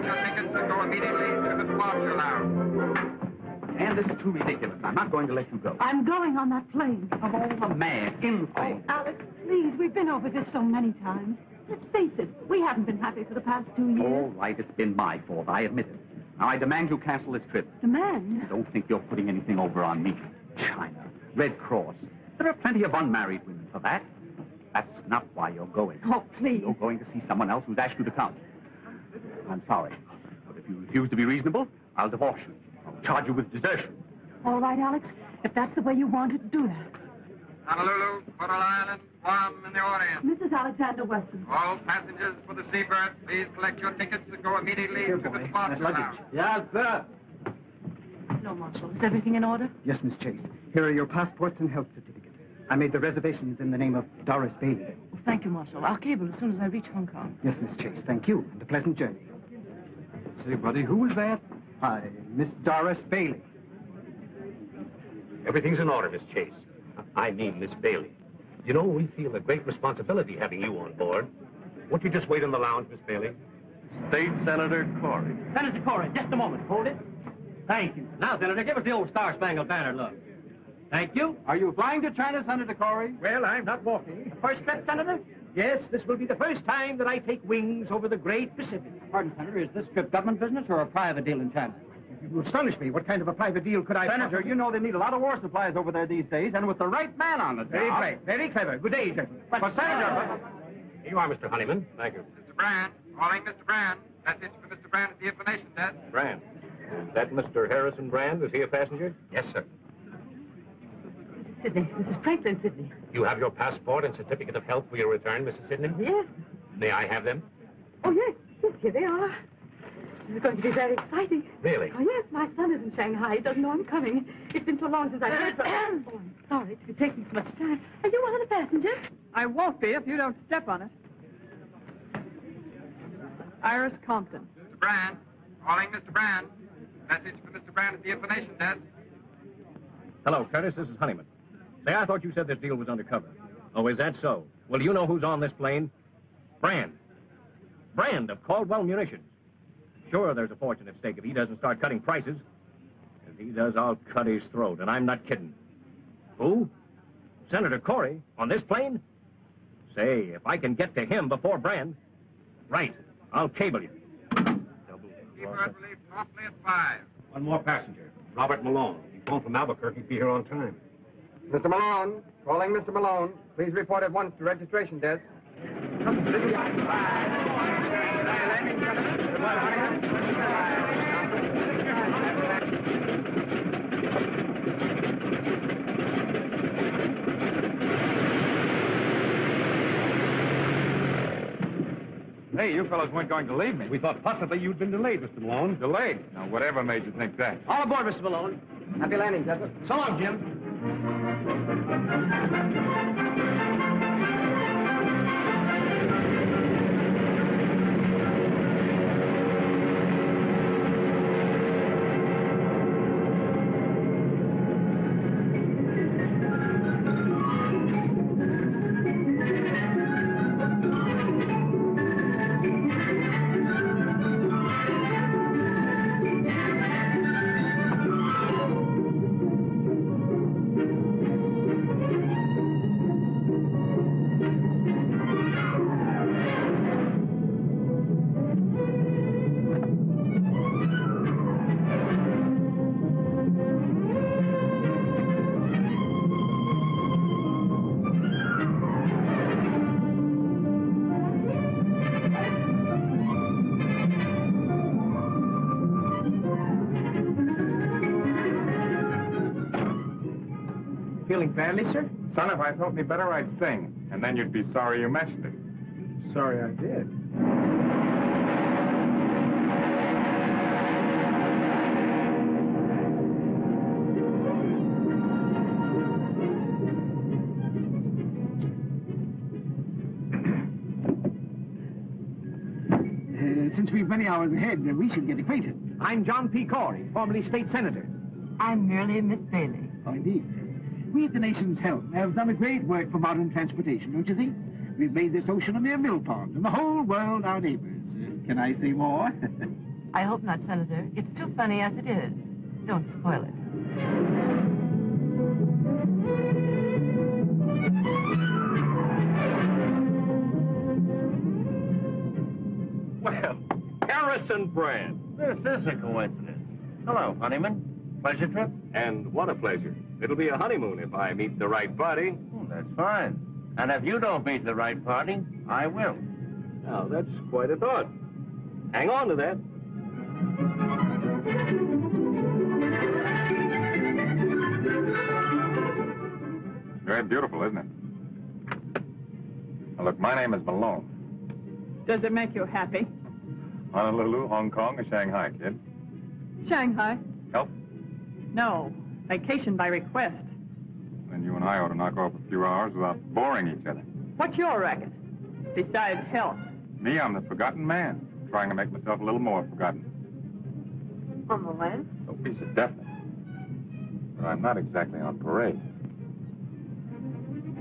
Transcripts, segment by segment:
collect your tickets and go immediately to the departure lounge. And this is too ridiculous. I'm not going to let you go. I'm going on that plane. Of all the mad, insane. Oh, Alex, please, we've been over this so many times. Let's face it, we haven't been happy for the past 2 years. All right, it's been my fault. I admit it. Now, I demand you cancel this trip. Demand? Don't think you're putting anything over on me. China, Red Cross. There are plenty of unmarried women for that. That's not why you're going. Oh, please. You're going to see someone else who's asked you to come. I'm sorry, but if you refuse to be reasonable, I'll divorce you. I'll charge you with desertion. All right, Alex, if that's the way you want it, do that. Honolulu, Coral Island, Guam, and the Orient. Mrs. Alexander Weston. All passengers for the Seabird, please collect your tickets and go immediately to the departure lounge. Yes, sir. No, Marshal. Is everything in order? Yes, Miss Chase. Here are your passports and health certificates. I made the reservations in the name of Doris Bailey. Well, thank you, Marshal. I'll cable as soon as I reach Hong Kong. Yes, Miss Chase. Thank you, and a pleasant journey. Say, buddy, who was that? Hi, Miss Doris Bailey. Everything's in order, Miss Chase. I mean, Miss Bailey. You know, we feel a great responsibility having you on board. Won't you just wait in the lounge, Miss Bailey? State Senator Corey. Senator Corey, just a moment. Hold it. Thank you. Now, Senator, give us the old Star-Spangled Banner look. Thank you. Are you flying to China, Senator Corey? Well, I'm not walking. First trip, Senator? Yes, this will be the first time that I take wings over the great Pacific. Pardon, Senator, is this trip government business or a private deal in China? You astonish me. What kind of a private deal could I... Senator, you know they need a lot of war supplies over there these days, and with the right man on the job... Very bright, very clever. Good day, gentlemen. But, Senator... Here you are, Mr. Honeyman. Thank you. Mr. Brand, calling Mr. Brand. Message for Mr. Brand at the information desk. Brand. Is that Mr. Harrison Brand? Is he a passenger? Yes, sir. Sydney. Mrs. Franklin, Sydney. You have your passport and certificate of health for your return, Mrs. Sidney? Yes. May I have them? Oh, yes. Yes, here they are. This is going to be very exciting. Really? Oh, yes. My son is in Shanghai. He doesn't know I'm coming. It's been so long since I've heard from... Oh, I'm sorry to be taking so much time. Are you one of the passengers? I won't be if you don't step on it. Iris Compton. Mr. Brand, calling Mr. Brand. Message for Mr. Brand at the information desk. Hello, Curtis. This is Honeyman. Say, I thought you said this deal was undercover. Oh, is that so? Well, do you know who's on this plane? Brand. Brand of Caldwell Munitions. Sure, there's a fortune at stake if he doesn't start cutting prices. If he does, I'll cut his throat, and I'm not kidding. Who? Senator Corey on this plane? Say, if I can get to him before Brand... Right. I'll cable you. Seabird will leave promptly at 5. One more passenger. Robert Malone. He's home from Albuquerque. Be here on time. Mr. Malone, calling Mr. Malone. Please report at once to registration desk. Hey, you fellows weren't going to leave me. We thought possibly you'd been delayed, Mr. Malone. Delayed? Now, whatever made you think that? All aboard, Mr. Malone. Happy landing, Cecil. So long, Jim. Feeling badly, sir? Son, if I felt any better, I'd sing. And then you'd be sorry you mentioned it. Sorry I did. Since we've many hours ahead, we should get acquainted. I'm John P. Corey, formerly state senator. I'm merely Miss Bailey. Oh, indeed. We at the nation's helm have done a great work for modern transportation, don't you think? We've made this ocean a mere mill pond, and the whole world our neighbors. Can I say more? I hope not, Senator. It's too funny as it is. Don't spoil it. Well, Harrison Brand. This is a coincidence. Hello, Honeyman. Pleasure trip? And what a pleasure. It'll be a honeymoon if I meet the right party. That's fine. And if you don't meet the right party, I will. Now, that's quite a thought. Hang on to that. Very beautiful, isn't it? Now, look, my name is Malone. Does it make you happy? Honolulu, Hong Kong, or Shanghai, kid? Shanghai? Help? No. Vacation by request. Then you and I ought to knock off a few hours without boring each other. What's your racket? Besides health. Me, I'm the forgotten man, trying to make myself a little more forgotten. On the land? No piece of deafness. But I'm not exactly on parade.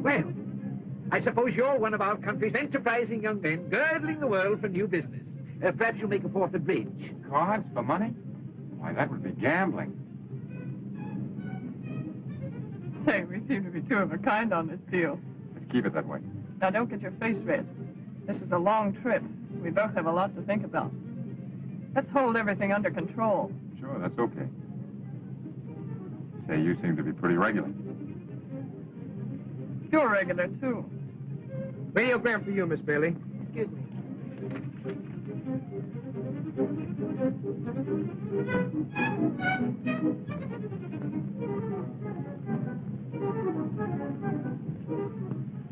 Well, I suppose you're one of our country's enterprising young men, girdling the world for new business. Perhaps you'll make a fourth of bridge. Cards for money? Why, that would be gambling. Say, we seem to be two of a kind on this deal. Let's keep it that way. Now, don't get your face red. This is a long trip. We both have a lot to think about. Let's hold everything under control. Sure, that's okay. Say, you seem to be pretty regular. You're regular, too. Radiogram for you, Miss Bailey. Excuse me.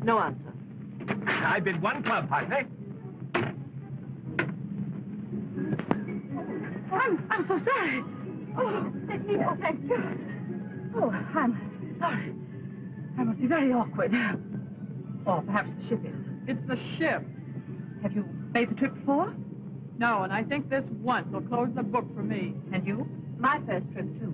No answer. I bid one club, partner. I'm so sorry. Oh, thank you. Oh, I'm sorry. I must be very awkward. Or perhaps the ship is. It's the ship. Have you made the trip before? No, and I think this once will close the book for me. And you? My first trip, too.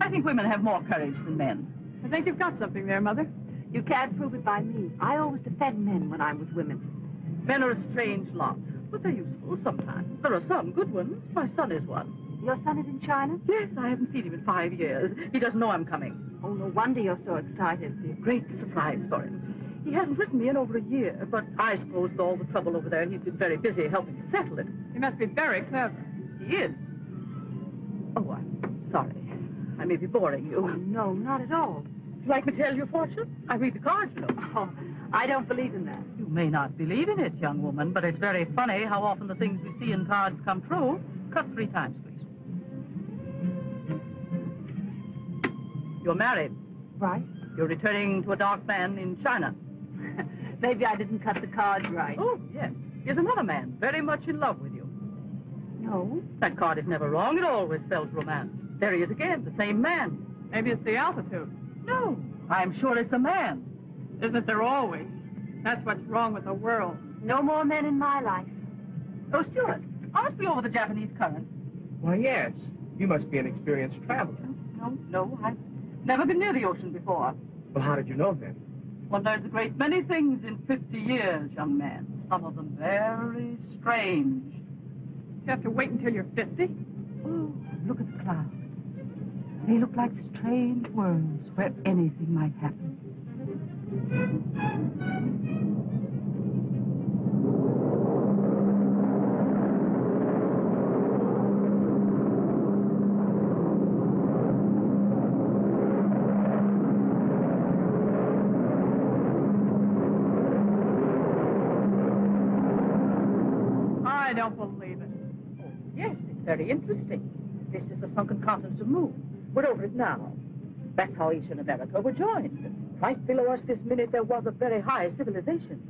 I think women have more courage than men. I think you've got something there, Mother. You can't prove it by me. I always defend men when I'm with women. Men are a strange lot, but they're useful sometimes. There are some good ones. My son is one. Your son is in China? Yes, I haven't seen him in 5 years. He doesn't know I'm coming. Oh, no wonder you're so excited. It'll be a great surprise for him. He hasn't written me in over a year, but I suppose with all the trouble over there, he's been very busy helping to settle it. He must be very clever. He is. Oh, I'm sorry. I may be boring you. Oh, no, not at all. Would you like me to tell your fortune? I read the cards, you know. Oh, I don't believe in that. You may not believe in it, young woman, but it's very funny how often the things we see in cards come true. Cut 3 times, please. You're married. Right. You're returning to a dark man in China. Maybe I didn't cut the cards right. Oh, yes. Here's another man, very much in love with you. No. That card is never wrong. It always spells romance. There he is again, the same man. Maybe it's the altitude. No, I'm sure it's a man. Isn't there always? That's what's wrong with the world. No more men in my life. Oh, Stuart, aren't we over the Japanese current? Why, yes. You must be an experienced traveler. No, I've never been near the ocean before. Well, how did you know then? Well, there's a great many things in 50 years, young man. Some of them very strange. You have to wait until you're 50? Oh, look at the clouds. They look like strange worlds where anything might happen. I don't believe it. Oh, yes, it's very interesting. This is the sunken continent of the moon. We're over it now. That's how Asia and America were joined. Right below us this minute, there was a very high civilization.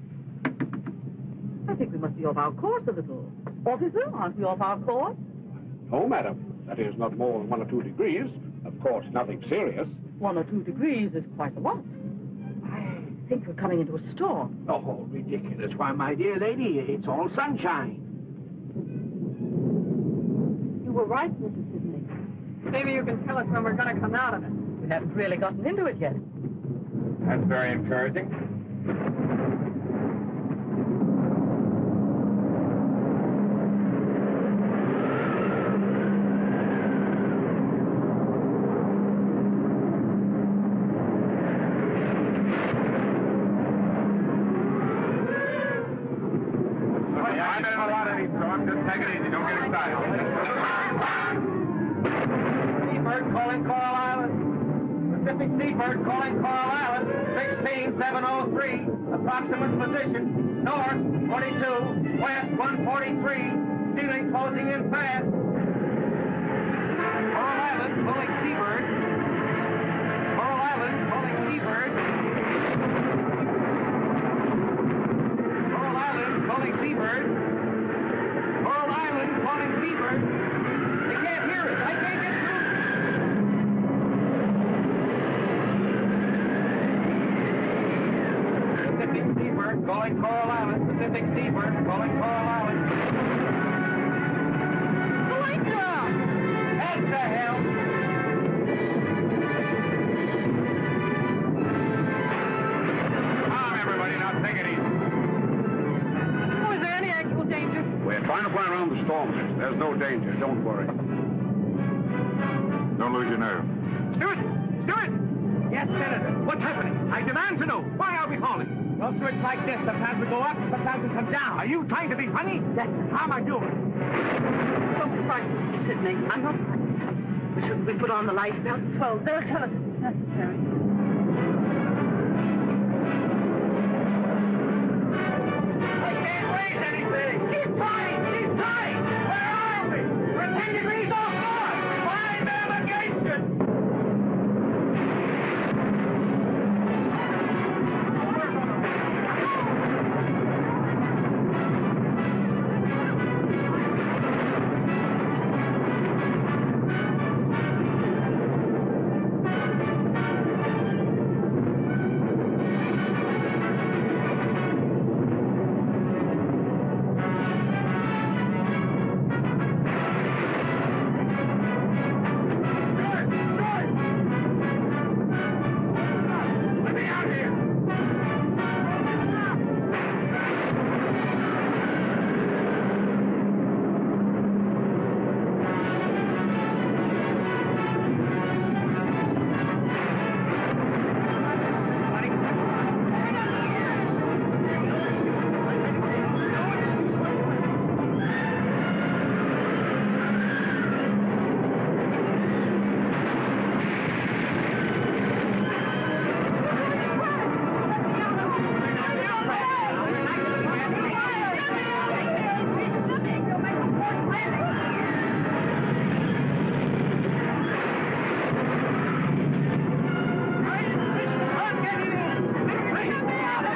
I think we must be off our course a little. Officer, aren't we off our course? No, madam. That is not more than 1 or 2 degrees. Of course, nothing serious. 1 or 2 degrees is quite a lot. I think we're coming into a storm. Oh, ridiculous. Why, my dear lady, it's all sunshine. You were right, Mrs. Sidney. Maybe you can tell us when we're going to come out of it. We haven't really gotten into it yet. That's very encouraging. Seabird calling Coral Island, 16703. Approximate position, north 42, west 143. Ceiling closing in fast. Coral Island calling Seabird. Coral Island calling Seabird. Coral Island calling Seabird. Coral Island calling Seabird. They can't hear us. I can't get through. Pacific Seabird calling Coral Island. Pacific Seabird calling Coral Island. Alexa! What the hell? Calm, everybody. Now take it easy. Oh, is there any actual danger? We're trying to plan around the storm, miss. There's no danger. Don't worry. Don't lose your nerve. Stewart! Stewart! Yes, Senator. What's happening? I demand to know. Why are we falling? Well, sir, it's like this. Sometimes we go up, sometimes we come down. Are you trying to be funny? Yes. How am I doing? Don't be frightened, Mr. Sidney. I'm not frightened. But shouldn't we put on the life belts? Well, they'll tell us if it's necessary. I can't raise anything. Keep trying. Keep trying. Where are we? We're 10 degrees off north. Find navigation. Let me out here.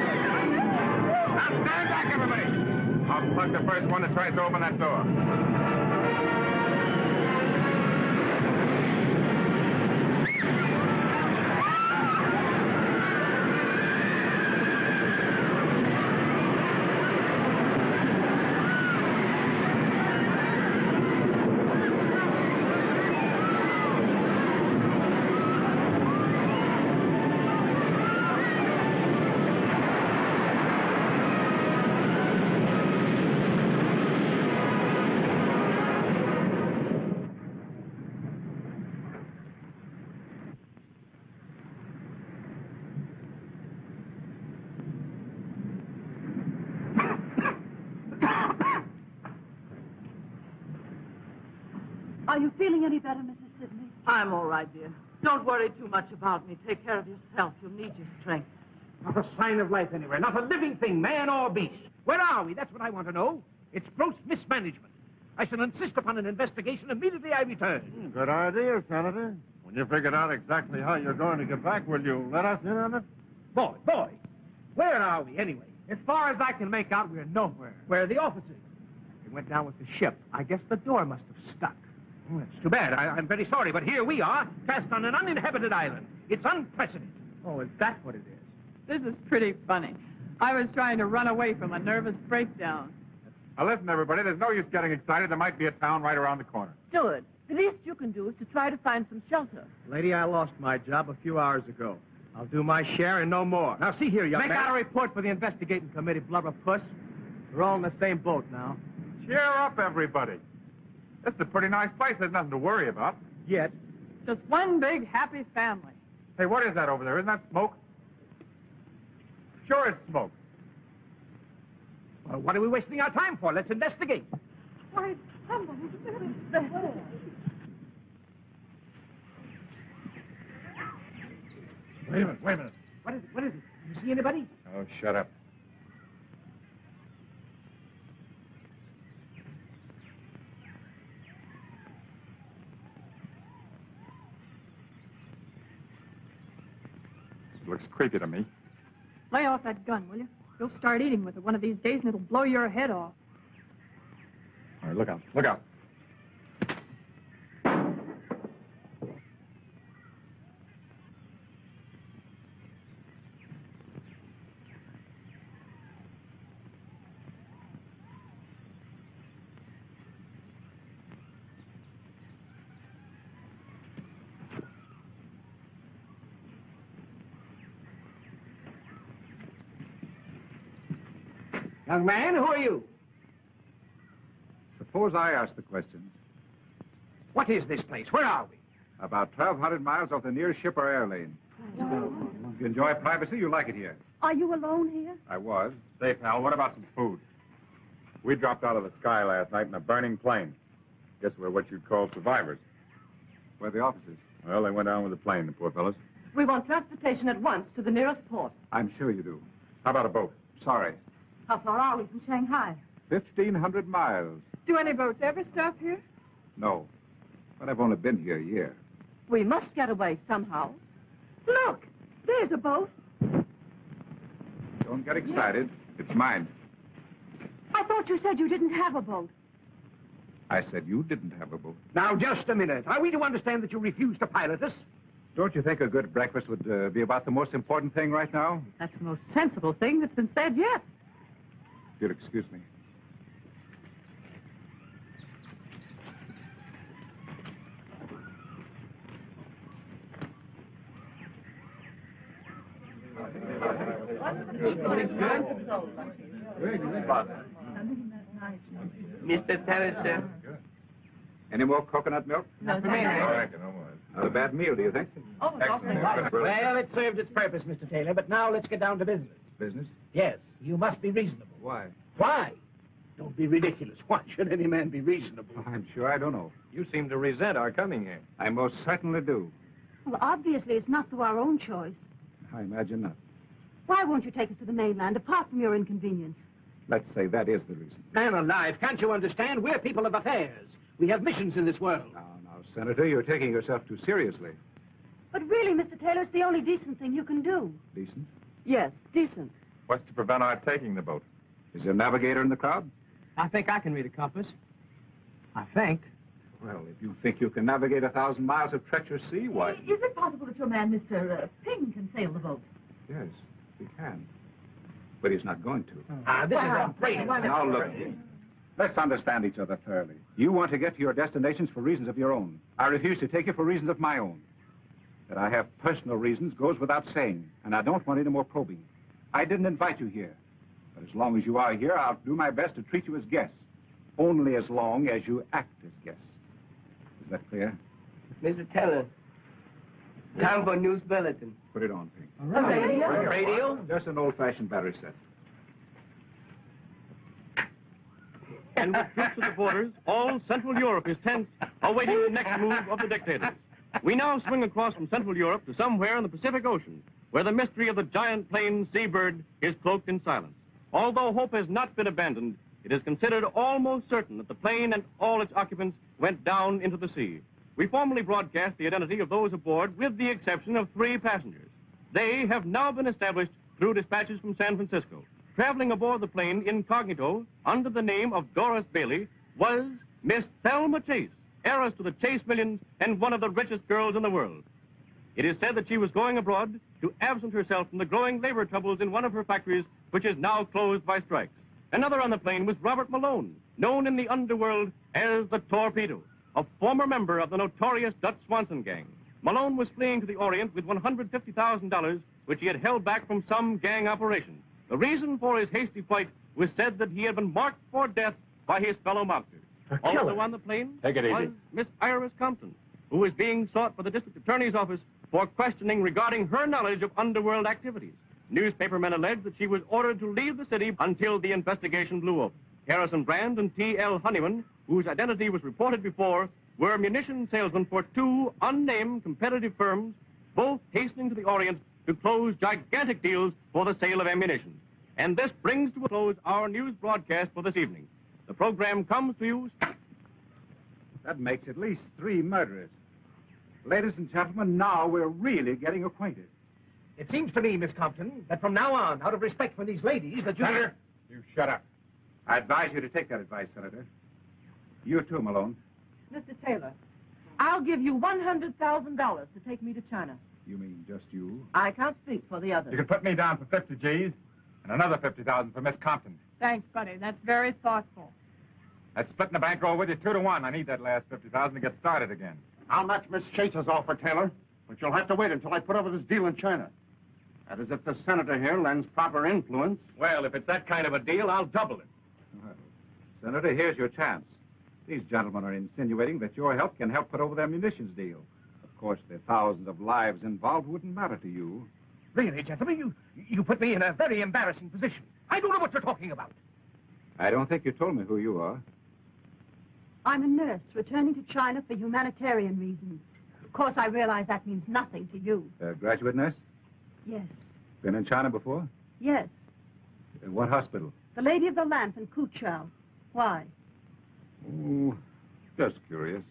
Now stand back, everybody. I'll plug the first one that tries to open that door. Are you feeling any better, Mrs. Sidney? I'm all right, dear. Don't worry too much about me. Take care of yourself. You'll need your strength. Not a sign of life anywhere. Not a living thing, man or beast. Where are we? That's what I want to know. It's gross mismanagement. I shall insist upon an investigation immediately I return. Good idea, Senator. When you figured out exactly how you're going to get back, will you let us in on it? Boy, where are we anyway? As far as I can make out, we're nowhere. Where are the officers? They went down with the ship. I guess the door must have stuck. Oh, that's too bad. I'm very sorry, but here we are, cast on an uninhabited island. It's unprecedented. Oh, is that what it is? This is pretty funny. I was trying to run away from a nervous breakdown. Now, listen, everybody, there's no use getting excited. There might be a town right around the corner. Stewart, the least you can do is to try to find some shelter. Lady, I lost my job a few hours ago. I'll do my share and no more. Now, see here, young Make man. out a report for the investigating committee, blubberpuss. We're all in the same boat now. Cheer up, everybody. This is a pretty nice place. There's nothing to worry about. Yet. Just one big happy family. Hey, what is that over there? Isn't that smoke? Sure it's smoke. Well, what are we wasting our time for? Let's investigate. Why, somebody's really there. Wait a minute, wait a minute. What is it? What is it? You see anybody? Oh, shut up. It looks creepy to me. Lay off that gun, will you? You'll start eating with it one of these days and it'll blow your head off. All right, look out, look out. Young man, who are you? Suppose I ask the question. What is this place? Where are we? About 1,200 miles off the nearest ship or air lane. If you enjoy privacy, you like it here. Are you alone here? I was. Say, pal, what about some food? We dropped out of the sky last night in a burning plane. Guess we're what you'd call survivors. Where are the officers? Well, they went down with the plane, the poor fellows. We want transportation at once to the nearest port. I'm sure you do. How about a boat? Sorry. How far are we from Shanghai? 1,500 miles. Do any boats ever stop here? No. But I've only been here a year. We must get away somehow. Look, there's a boat. Don't get excited. It's mine. I thought you said you didn't have a boat. I said you didn't have a boat. Now, just a minute. Are we to understand that you refuse to pilot us? Don't you think a good breakfast would be about the most important thing right now? That's the most sensible thing that's been said yet. If you'll excuse me. Mr. Teller, sir. Any more coconut milk? No, I reckon, no more. Not a bad meal, do you think? Well, it served its purpose, Mr. Taylor, but now let's get down to business. Business? Yes, you must be reasonable. Why? Why? Don't be ridiculous. Why should any man be reasonable? I'm sure I don't know. You seem to resent our coming here. I most certainly do. Well, obviously, it's not through our own choice. I imagine not. Why won't you take us to the mainland, apart from your inconvenience? Let's say that is the reason. Man alive, can't you understand? We're people of affairs. We have missions in this world. Now, Senator, you're taking yourself too seriously. But really, Mr. Taylor, it's the only decent thing you can do. Decent? Yes, decent. What's to prevent our taking the boat? Is there a navigator in the crowd? I think I can read a compass. I think. Well, if you think you can navigate 1,000 miles of treacherous sea, why? Is it possible that your man, Mr. Ping, can sail the boat? Yes, he can. But he's not going to. This is a break. Now, look. Let's understand each other thoroughly. You want to get to your destinations for reasons of your own. I refuse to take you for reasons of my own. That I have personal reasons goes without saying, and I don't want any more probing. I didn't invite you here. But as long as you are here, I'll do my best to treat you as guests. Only as long as you act as guests. Is that clear? Mr. Teller, time for news bulletin. Put it on, Pink. Radio? Just an old-fashioned battery set. And with troops at the borders, all Central Europe is tense, awaiting the next move of the dictators. We now swing across from Central Europe to somewhere in the Pacific Ocean, where the mystery of the giant plane Seabird is cloaked in silence. Although hope has not been abandoned, it is considered almost certain that the plane and all its occupants went down into the sea. We formally broadcast the identity of those aboard, with the exception of 3 passengers. They have now been established through dispatches from San Francisco. Traveling aboard the plane incognito, under the name of Doris Bailey, was Miss Thelma Chase, heiress to the Chase millions and one of the richest girls in the world. It is said that she was going abroad to absent herself from the growing labor troubles in one of her factories, which is now closed by strikes. Another on the plane was Robert Malone, known in the underworld as the Torpedo, a former member of the notorious Dutch Swanson gang. Malone was fleeing to the Orient with $150,000, which he had held back from some gang operation. The reason for his hasty flight was said that he had been marked for death by his fellow mobsters. Also on the plane Take it was easy. Miss Iris Compton, who is being sought by the district attorney's office for questioning regarding her knowledge of underworld activities. Newspapermen allege that she was ordered to leave the city until the investigation blew over. Harrison Brand and T.L. Honeyman, whose identity was reported before, were munition salesmen for 2 unnamed competitive firms, both hastening to the Orient to close gigantic deals for the sale of ammunition. And this brings to a close our news broadcast for this evening. The program comes to you... That makes at least 3 murderers. Ladies and gentlemen, now we're really getting acquainted. It seems to me, Miss Compton, that from now on, out of respect for these ladies, that you... Senator, you shut up. I advise you to take that advice, Senator. You too, Malone. Mr. Taylor, I'll give you $100,000 to take me to China. You mean just you? I can't speak for the others. You can put me down for 50 G's and another 50,000 for Miss Compton. Thanks, buddy. That's very thoughtful. That's splitting the bankroll with you 2 to 1. I need that last 50,000 to get started again. I'll match Miss Chase's offer, Taylor, but you'll have to wait until I put over this deal in China. That is, if the senator here lends proper influence. Well, if it's that kind of a deal, I'll double it. Well, Senator, here's your chance. These gentlemen are insinuating that your help can help put over their munitions deal. Of course, the thousands of lives involved wouldn't matter to you. Really, gentlemen, you put me in a very embarrassing position. I don't know what you're talking about. I don't think you told me who you are. I'm a nurse returning to China for humanitarian reasons. Of course, I realize that means nothing to you. Graduate nurse? Yes. Been in China before? Yes. In what hospital? The Lady of the Lamp in Kuchao. Why? Oh, just curious.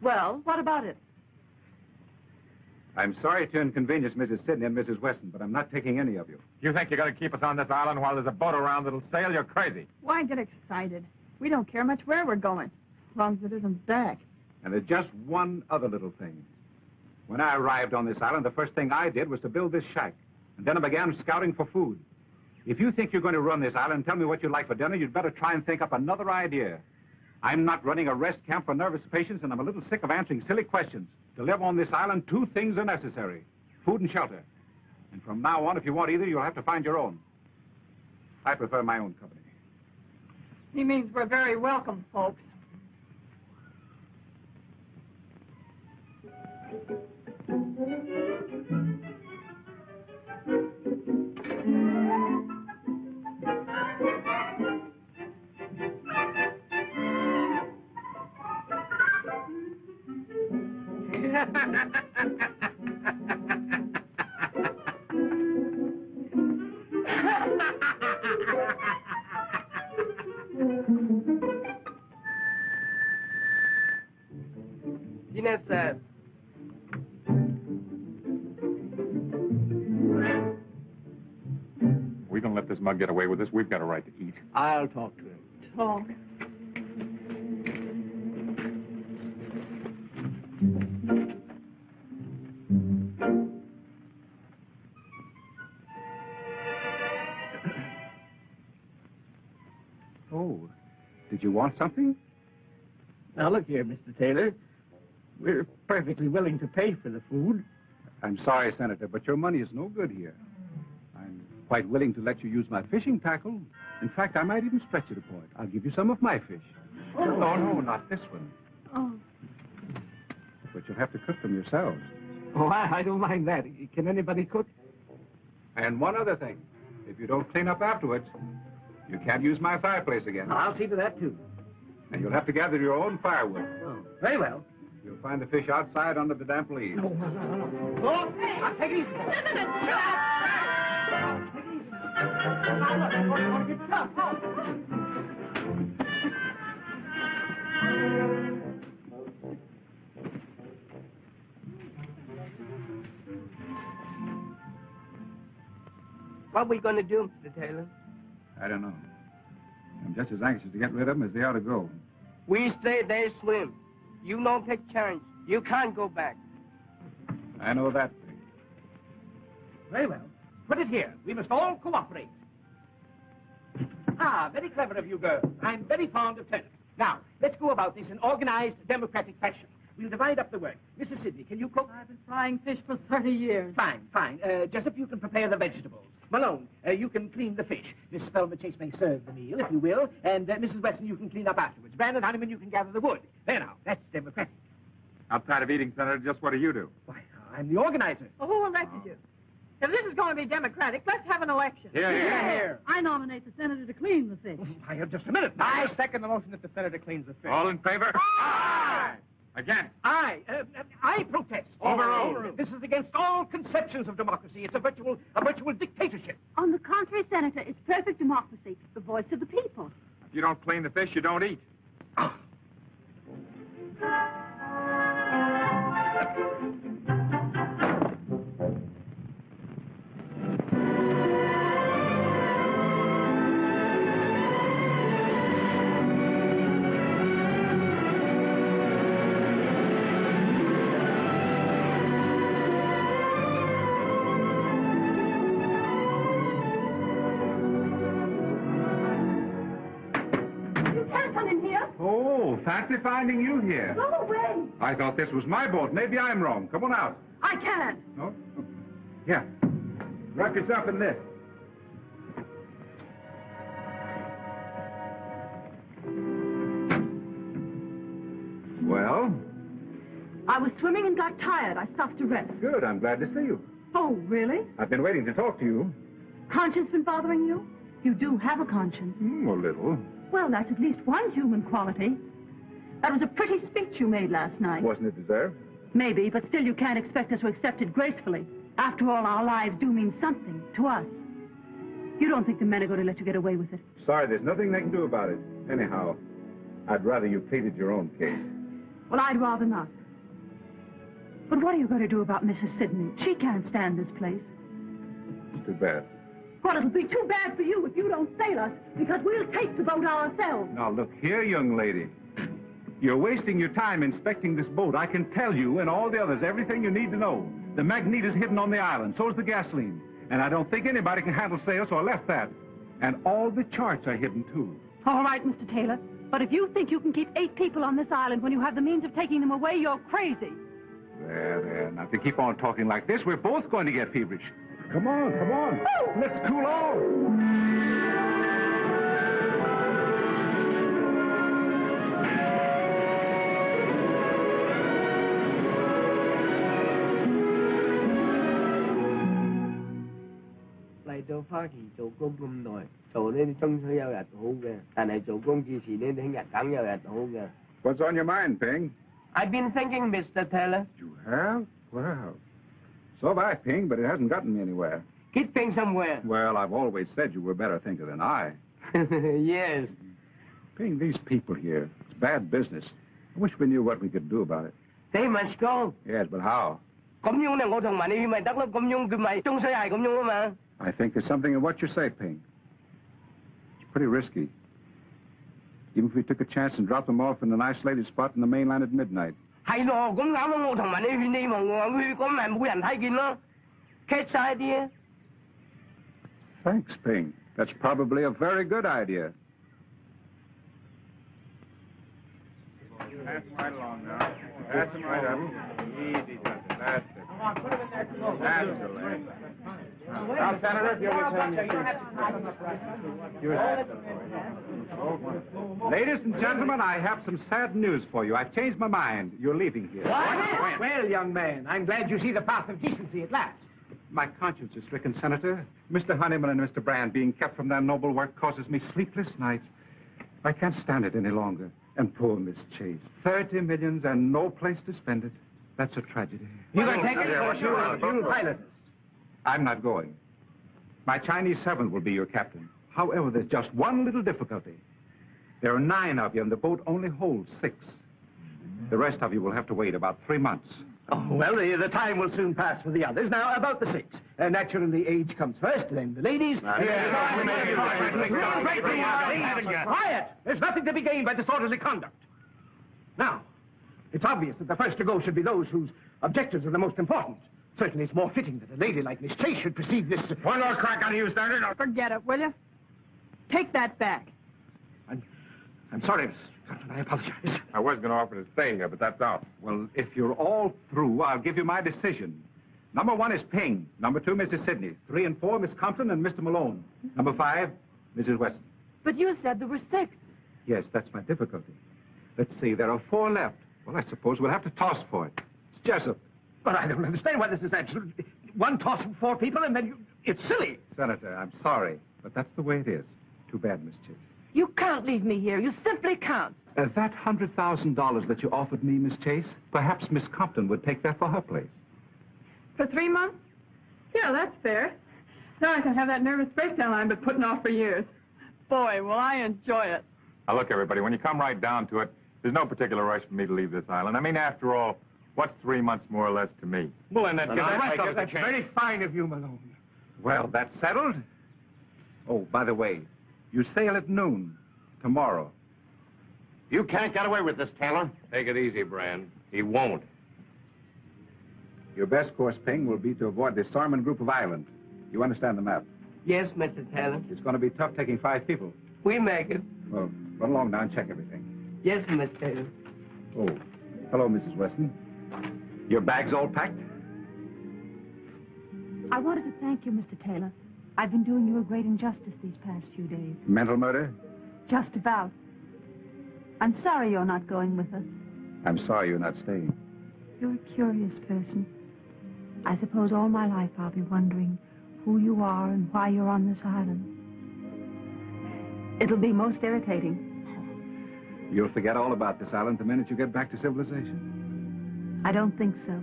Well, what about it? I'm sorry to inconvenience Mrs. Sidney and Mrs. Weston, but I'm not taking any of you. You think you're going to keep us on this island while there's a boat around that'll sail? You're crazy. Why get excited? We don't care much where we're going, as long as it isn't back. And there's just one other little thing. When I arrived on this island, the first thing I did was to build this shack. And then I began scouting for food. If you think you're going to run this island and tell me what you'd like for dinner, you'd better try and think up another idea. I'm not running a rest camp for nervous patients, and I'm a little sick of answering silly questions. To live on this island, 2 things are necessary: food and shelter. And from now on, if you want either, you'll have to find your own. I prefer my own company. He means we're very welcome, folks. Dinner, sir. We don't let this mug get away with this. We've got a right to eat. I'll talk to him. Talk. Oh, did you want something? Now, look here, Mr. Taylor. We're perfectly willing to pay for the food. I'm sorry, Senator, but your money is no good here. I'm quite willing to let you use my fishing tackle. In fact, I might even stretch it a point. I'll give you some of my fish. Oh. No, not this one. Oh. But you'll have to cook them yourselves. Oh, I don't mind that. Can anybody cook? And one other thing. If you don't clean up afterwards, you can't use my fireplace again. I'll see to that, too. And you'll have to gather your own firewood. Oh, very well. You'll find the fish outside under the damp leaves. No. Oh, I'll take it easy. Take it easy. Now, look, I'm going to get tough. What are we going to do, Mr. Taylor? I don't know. I'm just as anxious to get rid of them as they are to go. We stay there, swim. You don't take chance. You can't go back. I know that thing. Very well. Put it here. We must all cooperate. Ah, very clever of you girls. I'm very fond of tennis. Now, let's go about this in organized, democratic fashion. We'll divide up the work. Mrs. Sidney, can you cook? I've been frying fish for 30 years. Fine. Jessup, you can prepare the vegetables. Malone, you can clean the fish. Miss Thelma Chase may serve the meal, if you will. And Mrs. Weston, you can clean up afterwards. Brandon Honeyman, you can gather the wood. There now, that's democratic. Outside of eating, Senator, just what do you do? Why, I'm the organizer. Well, who elected you? If this is going to be democratic, let's have an election. Here. I nominate the senator to clean the fish. Why, just a minute. I second the motion that the senator cleans the fish. All in favor? Aye. Again. I protest. Overruled. This is against all conceptions of democracy. It's a virtual dictatorship. On the contrary, Senator, it's perfect democracy, the voice of the people. If you don't clean the fish, you don't eat. You can't come in here. Oh, fancy finding you here. Go away. I thought this was my boat. Maybe I'm wrong. Come on out. I can't. No? Here. Wrap yourself in this. Well? I was swimming and got tired. I stopped to rest. Good. I'm glad to see you. Oh, really? I've been waiting to talk to you. Conscience been bothering you? You do have a conscience. A little. Well, that's at least one human quality. That was a pretty speech you made last night. Wasn't it deserved? Maybe, but still you can't expect us to accept it gracefully. After all, our lives do mean something to us. You don't think the men are going to let you get away with it? Sorry, there's nothing they can do about it. Anyhow, I'd rather you pleaded your own case. Well, I'd rather not. But what are you going to do about Mrs. Sidney? She can't stand this place. It's too bad. Well, it'll be too bad for you if you don't sail us, because we'll take the boat ourselves. Now, look here, young lady. You're wasting your time inspecting this boat. I can tell you and all the others everything you need to know. The magnet is hidden on the island. So's the gasoline. And I don't think anybody can handle sails, so I left that. And all the charts are hidden, too. All right, Mr. Taylor. But if you think you can keep 8 people on this island when you have the means of taking them away, you're crazy. There. Now, if you keep on talking like this, we're both going to get feverish. Come on. Oh! Let's cool off.嚟到花旗做工咁耐，做呢啲終須有日好嘅，但係做工之前呢，聽日梗有日好嘅。What's on your mind, Ping? I've been thinking, Mr. Taylor. You have? Well, so have I, Ping, but it hasn't gotten me anywhere. Get Ping somewhere. Well, I've always said you were a better thinker than I. Yes. Ping, these people here, it's bad business. I wish we knew what we could do about it. They must go. Yes, but how? 咁樣咧，我同埋你去咪得咯，咁樣佢咪終須係咁樣啊嘛。I think there's something in what you say, Ping. It's pretty risky. Even if we took a chance and dropped them off in an isolated spot in the mainland at midnight. 係咯，咁啱啊！我同埋你去你望我去，咁咪冇人睇見咯。catch idea. Thanks, Ping. That's probably a very good idea. Pass them right along now. Pass them right up. Easy does it. That's it. Come on, put them in there. That's the last. Now, Senator, if you'll return your Ladies and gentlemen, I have some sad news for you. I've changed my mind. You're leaving here. What? Well, young man, I'm glad you see the path of decency at last. My conscience is stricken, Senator. Mr. Honeyman and Mr. Brand being kept from their noble work causes me sleepless nights. I can't stand it any longer. And poor Miss Chase. 30 millions and no place to spend it. That's a tragedy. You can take it, or you'll pilot us. I'm not going. My Chinese servant will be your captain. However, there's just one little difficulty. There are 9 of you, and the boat only holds 6. The rest of you will have to wait about 3 months. Oh, well, the time will soon pass for the others. Now, about the 6. Naturally, age comes first, then the ladies. Quiet! There's nothing to be gained by disorderly conduct. Now, it's obvious that the first to go should be those whose objectives are the most important. Certainly, it's more fitting that a lady like Miss Chase should precede this... One more crack on you, Senator. Forget it, will you? Take that back. I'm sorry, Miss Carlton. I apologize. I was going to offer to stay here, but that's out. Well, if you're all through, I'll give you my decision. Number 1 is Ping. Number 2, Mrs. Sidney. 3 and 4, Miss Compton and Mr. Malone. Number 5, Mrs. Weston. But you said there were 6. Yes, that's my difficulty. Let's see, there are 4 left. Well, I suppose we'll have to toss for it. It's Jessup. But I don't understand why this is absolute. One toss of 4 people, and then you... It's silly. Senator, I'm sorry, but that's the way it is. Too bad, Miss Chase. You can't leave me here. You simply can't. That $100,000 that you offered me, Miss Chase, perhaps Miss Compton would take that for her place. For 3 months? Yeah, that's fair. Now I can have that nervous breakdown I've been putting off for years. Boy, will I enjoy it. Now, look, everybody, when you come right down to it, there's no particular rush for me to leave this island. I mean, after all, what's 3 months more or less to me? Well, and that gives the rest of us a That's chance. very fine of you, Malone. Well, that's settled. Oh, by the way, you sail at noon tomorrow. You can't get away with this, Taylor. Take it easy, Brand. He won't. Your best course, Ping, will be to avoid the Sarman group of islands. You understand the map? Yes, Mr. Taylor. It's going to be tough taking 5 people. We make it. Well, run along now and check everything. Yes, Mr. Taylor. Oh, hello, Mrs. Weston. Your bags all packed? I wanted to thank you, Mr. Taylor. I've been doing you a great injustice these past few days. Mental murder? Just about. I'm sorry you're not going with us. I'm sorry you're not staying. You're a curious person. I suppose all my life I'll be wondering who you are and why you're on this island. It'll be most irritating. You'll forget all about this island the minute you get back to civilization. I don't think so.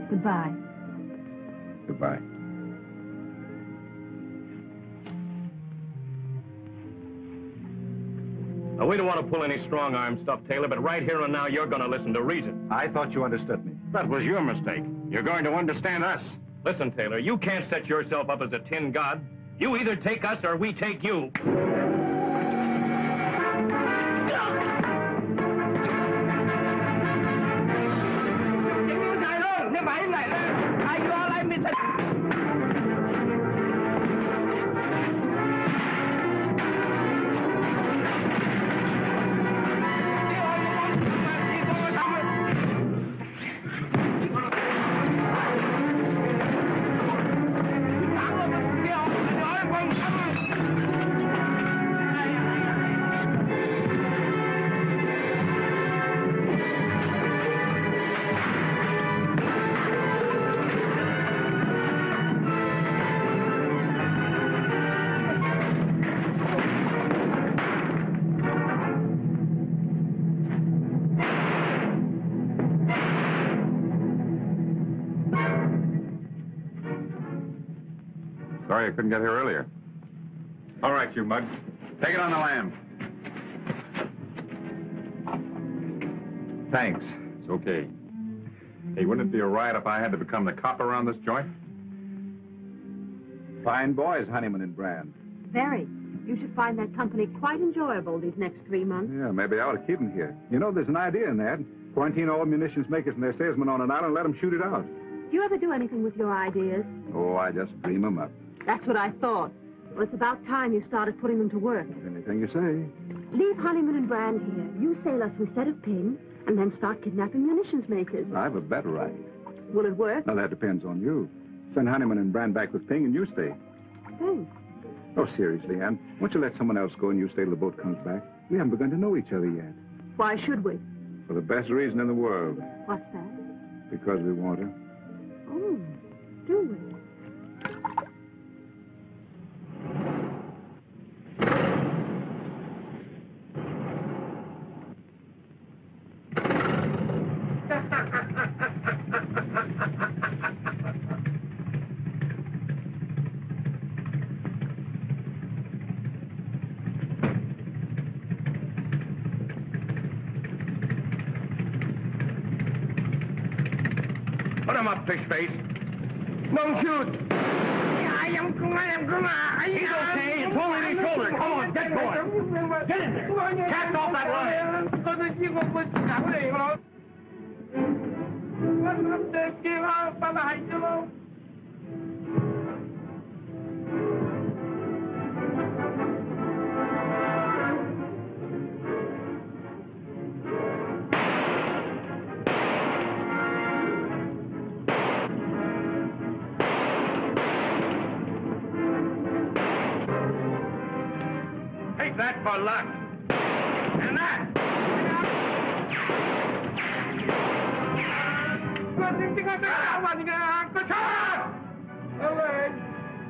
Goodbye. Goodbye. Now, we don't want to pull any strong-arm stuff, Taylor, but right here and now, you're going to listen to reason. I thought you understood me. That was your mistake. You're going to understand us. Listen, Taylor, you can't set yourself up as a tin god. You either take us or we take you. Sorry I couldn't get here earlier. All right, you mugs. Take it on the lam. Thanks. It's okay. Hey, wouldn't it be a riot if I had to become the cop around this joint? Fine boys, Honeyman and Brand. Very. You should find that company quite enjoyable these next 3 months. Yeah, maybe I ought to keep them here. You know, there's an idea in that. Quarantine all munitions makers and their salesmen on an island and let them shoot it out. Do you ever do anything with your ideas? Oh, I just dream them up. That's what I thought. Well, it's about time you started putting them to work. Anything you say. Leave Honeyman and Brand here. You sail us instead of Ping, and then start kidnapping munitions makers. I have a better idea. Will it work? Now, that depends on you. Send Honeyman and Brand back with Ping and you stay. Thanks. Oh, seriously, Ann. Why don't you let someone else go and you stay till the boat comes back? We haven't begun to know each other yet. Why should we? For the best reason in the world. What's that? Because we want her. Oh, do we? Put him up, fish face. Don't shoot. He's okay. It's only his shoulder. Come on, get going. Get in there. Cast off that line. Take that for luck. And that.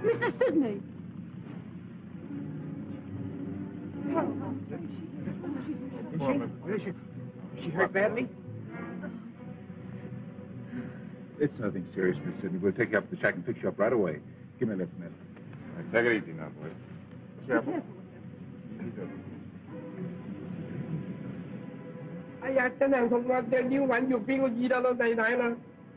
Mr. Sidney! Is she hurt badly? It's nothing serious, Miss Sidney. We'll take you up to the shack and fix you up right away. Give me a lift, man. Take it easy now, boys. Careful.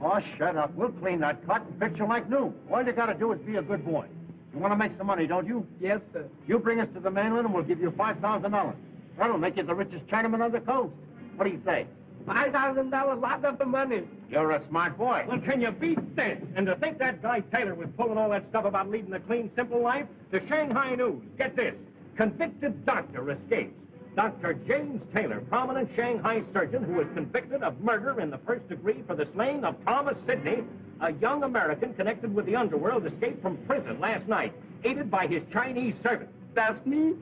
Oh, shut up. We'll clean that cut and fix you like new. All you gotta do is be a good boy. You want to make some money, don't you? Yes, sir. You bring us to the mainland and we'll give you $5,000. That'll make you the richest Chinaman on the coast. What do you say? $5,000, lots of the money. You're a smart boy. Well, can you beat this? And to think that guy Taylor was pulling all that stuff about leading a clean, simple life? The Shanghai News. Get this. Convicted doctor escapes. Dr. James Taylor, prominent Shanghai surgeon who was convicted of murder in the first degree for the slaying of Thomas Sidney, a young American connected with the underworld, escaped from prison last night, aided by his Chinese servant. That's me.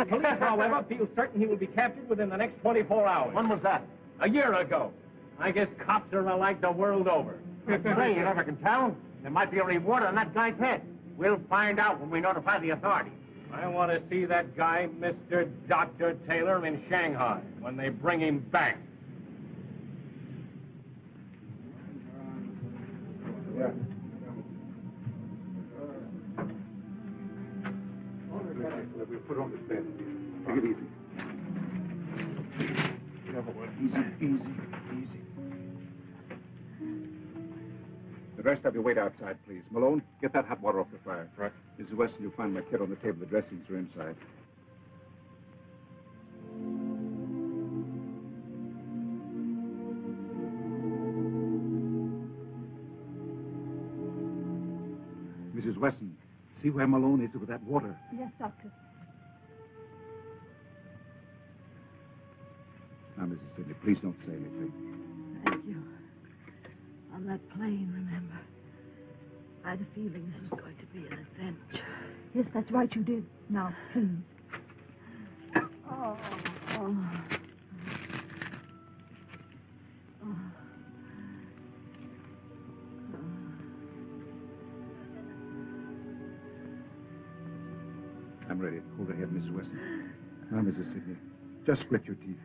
Police, however, feel certain he will be captured within the next 24 hours. When was that? A year ago. I guess cops are alike the world over. Say, you never can tell. There might be a reward on that guy's head. We'll find out when we notify the authorities. I want to see that guy, Mr. Dr. Taylor, in Shanghai when they bring him back. Yeah. We'll put on this bed. Take it easy. Easy. The rest of you wait outside, please. Malone, get that hot water off the fire. Right. Mrs. Weston, you'll find my kit on the table. The dressings are inside. Mrs. Weston, see where Malone is with that water. Yes, Doctor. Now, Mrs. Sidney, please don't say anything. Thank you. On that plane, remember? I had a feeling this was going to be an adventure. Yes, that's right, you did. Now, please. Oh. I'm ready. Hold her head, Mrs. Weston. Now, Mrs. Sidney, just split your teeth.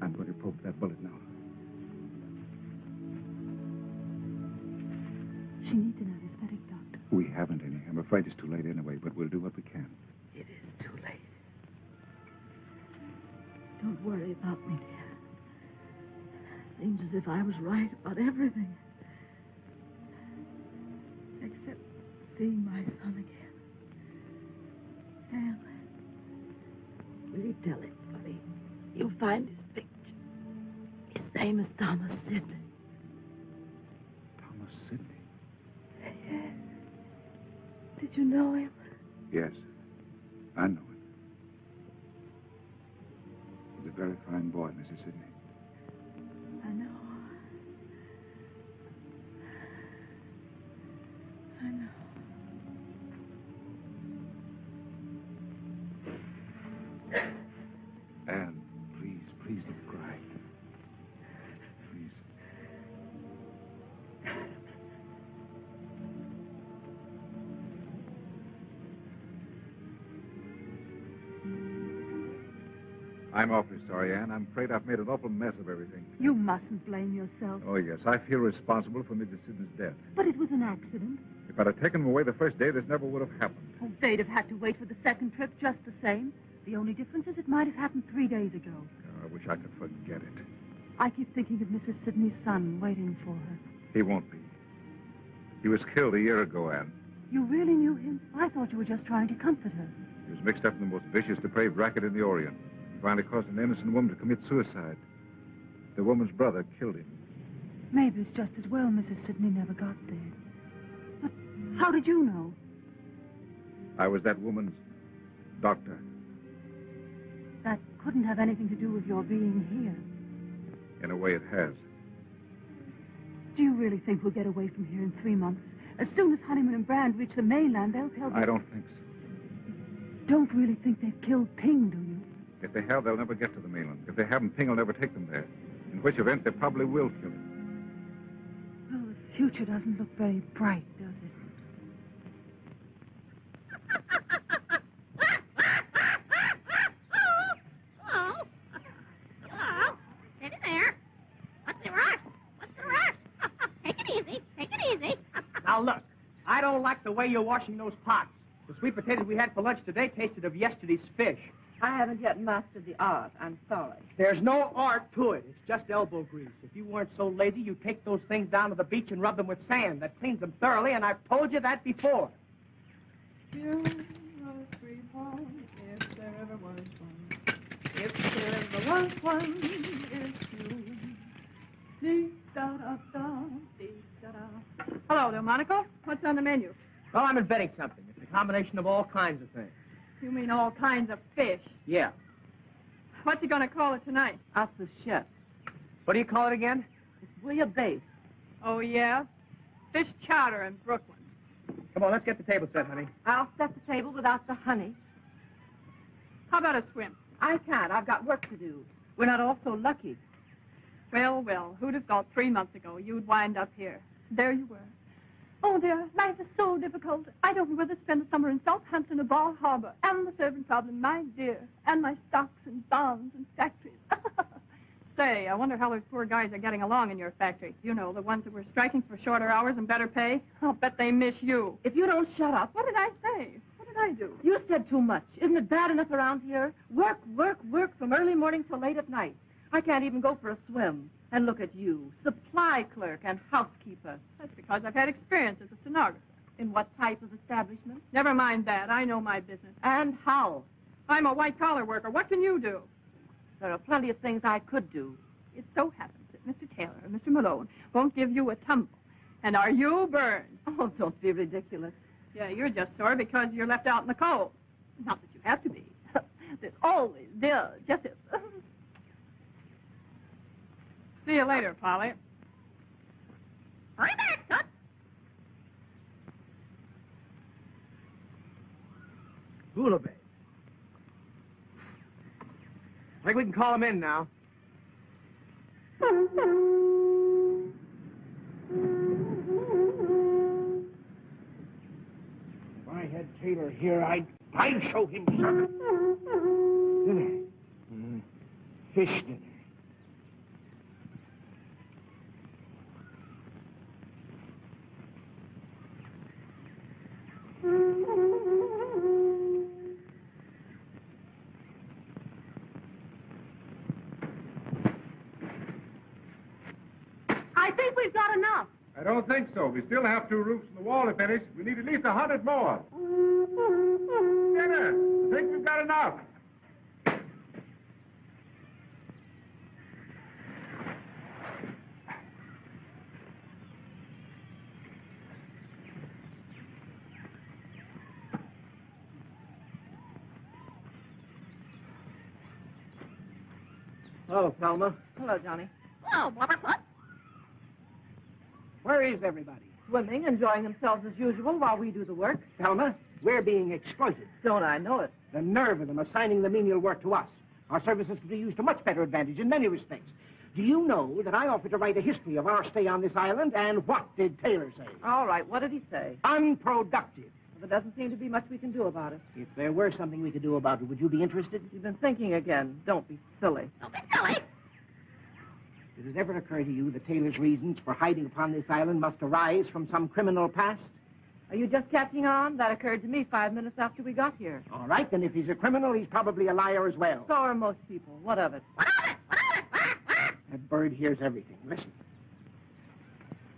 I'm going to poke that bullet now. She needs an anesthetic, Doctor. We haven't any. I'm afraid it's too late anyway, but we'll do what we can. It is too late. Don't worry about me, dear. Seems as if I was right about everything. Except seeing my son again. Sam, will you tell everybody you'll find his picture? His name is Thomas Sidney. Thomas Sidney? Yes. Did you know him? Yes, I know him. He's a very fine boy, Mrs. Sidney. I know. Anne, please don't cry. Please. I'm awfully sorry, Anne. I'm afraid I've made an awful mess of everything. You mustn't blame yourself. Oh, yes. I feel responsible for Mrs. Sidney's death. But it was an accident. If I'd have taken him away the first day, this never would have happened. Oh, they'd have had to wait for the second trip just the same. The only difference is it might have happened 3 days ago. Oh, I wish I could forget it. I keep thinking of Mrs. Sidney's son waiting for her. He won't be. He was killed a year ago, Anne. You really knew him? I thought you were just trying to comfort her. He was mixed up in the most vicious, depraved racket in the Orient. He finally caused an innocent woman to commit suicide. The woman's brother killed him. Maybe it's just as well Mrs. Sidney never got there. But how did you know? I was that woman's doctor. That couldn't have anything to do with your being here. In a way, it has. Do you really think we'll get away from here in 3 months? As soon as Honeyman and Brand reach the mainland, they'll tell I don't think so. Don't really think they've killed Ping, do you? If they have, they'll never get to the mainland. If they haven't, Ping will never take them there. In which event, they probably will kill him. Well, the future doesn't look very bright, does it? Now, look, I don't like the way you're washing those pots. The sweet potatoes we had for lunch today tasted of yesterday's fish. I haven't yet mastered the art. I'm sorry. There's no art to it. It's just elbow grease. If you weren't so lazy, you'd take those things down to the beach and rub them with sand. That cleans them thoroughly, and I've told you that before. You are sweet home, if there ever was one. If there ever was one, it's you. Dee-da-da-da, dee-da-da. Hello, Delmonico. What's on the menu? Well, I'm inventing something. It's a combination of all kinds of things. You mean all kinds of fish. Yeah. What's he going to call it tonight? Ask the chef. What do you call it again? It's bouillabaisse. Oh, yeah? Fish chowder in Brooklyn. Come on, let's get the table set, honey. I'll set the table without the honey. How about a swim? I can't. I've got work to do. We're not all so lucky. Well, well, who'd have thought 3 months ago you'd wind up here? There you were. Oh, dear, life is so difficult. I don't know whether to spend the summer in Southampton or Bar Harbor. And the servant problem, my dear. And my stocks and bonds and factories. Say, I wonder how those poor guys are getting along in your factory. You know, the ones that were striking for shorter hours and better pay. I'll bet they miss you. If you don't shut up. What did I say? What did I do? You said too much. Isn't it bad enough around here? Work, work, work from early morning till late at night. I can't even go for a swim. And look at you, supply clerk and housekeeper. That's because I've had experience as a stenographer. In what type of establishment? Never mind that. I know my business. And how? I'm a white-collar worker. What can you do? There are plenty of things I could do. It so happens that Mr. Taylor and Mr. Malone won't give you a tumble. And are you burned? Oh, don't be ridiculous. Yeah, you're just sore because you're left out in the cold. Not that you have to be. There's always justice. See you later, Polly. Hurry back, Tut. Bouillabaisse. I think we can call him in now. If I had Taylor here, I'd show him something. Dinner. Fish dinner. I think we've got enough. I don't think so. We still have 2 roofs in the wall to finish. We need at least 100 more. Dinner. I think we've got enough. Hello, Thelma. Hello, Johnny. Oh, Blubberfoot. Where is everybody? Swimming, enjoying themselves as usual while we do the work. Thelma, we're being exploited. Don't I know it? The nerve of them assigning the menial work to us. Our services could be used to much better advantage in many respects. Do you know that I offered to write a history of our stay on this island, and what did Taylor say? All right, what did he say? Unproductive. Well, there doesn't seem to be much we can do about it. If there were something we could do about it, would you be interested? You've been thinking again. Don't be silly. Don't be silly. Did it ever occur to you that Taylor's reasons for hiding upon this island must arise from some criminal past? Are you just catching on? That occurred to me 5 minutes after we got here. All right, then if he's a criminal, he's probably a liar as well. So are most people. What of it? That bird hears everything. Listen.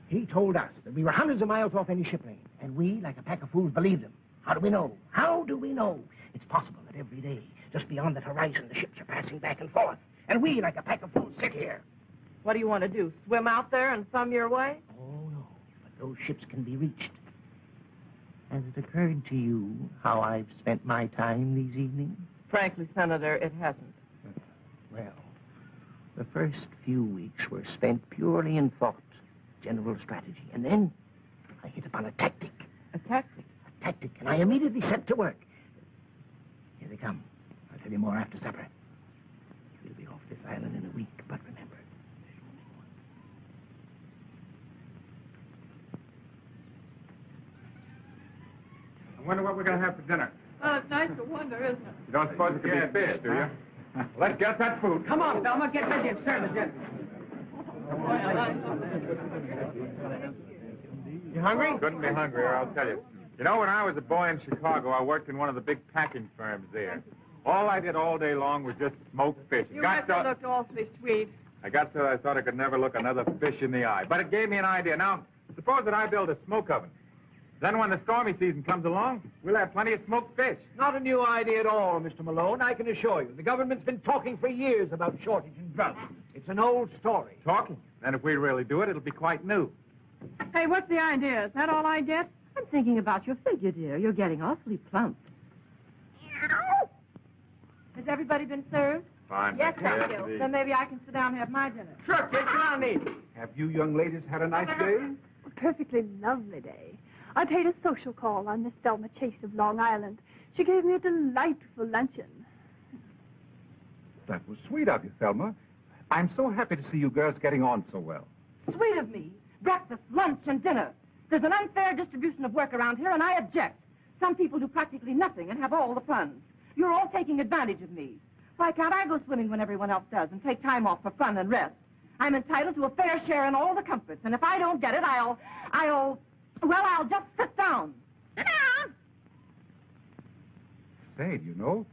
He told us that we were hundreds of miles off any ship lane, and we, like a pack of fools, believed him. How do we know? How do we know? It's possible that every day, just beyond the horizon, the ships are passing back and forth, and we, like a pack of fools, sit here. What do you want to do? Swim out there and thumb your way? Oh, no. But those ships can be reached. Has it occurred to you how I've spent my time these evenings? Frankly, Senator, it hasn't. Well, the first few weeks were spent purely in thought, general strategy. And then I hit upon a tactic. A tactic? A tactic, and I immediately set to work. Here they come. I'll tell you more after supper. We'll be off this island in a week, but remember, I wonder what we're going to have for dinner. Well, it's nice to wonder, isn't it? You don't suppose it could be fish, do you? Let's get that food. come on, Thelma, get busy and serve the dinner. You hungry? Couldn't be hungrier, I'll tell you. You know, when I was a boy in Chicago, I worked in one of the big packing firms there. All I did all day long was just smoke fish. You must have looked awfully sweet. I got so I thought I could never look another fish in the eye. But it gave me an idea. Now, suppose that I build a smoke oven. Then when the stormy season comes along, we'll have plenty of smoked fish. Not a new idea at all, Mr. Malone, I can assure you. The government's been talking for years about shortage and drought. It's an old story. Talking? Then if we really do it, it'll be quite new. Hey, what's the idea? Is that all I get? I'm thinking about your figure, dear. You're getting awfully plump. Has everybody been served? Fine. Yes, thank you. Then maybe I can sit down and have my dinner. Sure, kid, come on in. Have you young ladies had a nice day? A perfectly lovely day. I paid a social call on Miss Thelma Chase of Long Island. She gave me a delightful luncheon. That was sweet of you, Thelma. I'm so happy to see you girls getting on so well. Sweet of me. Breakfast, lunch, and dinner. There's an unfair distribution of work around here, and I object. Some people do practically nothing and have all the fun. You're all taking advantage of me. Why can't I go swimming when everyone else does and take time off for fun and rest? I'm entitled to a fair share in all the comforts, and if I don't get it, I'll just sit down. Sit down! Say, do you know,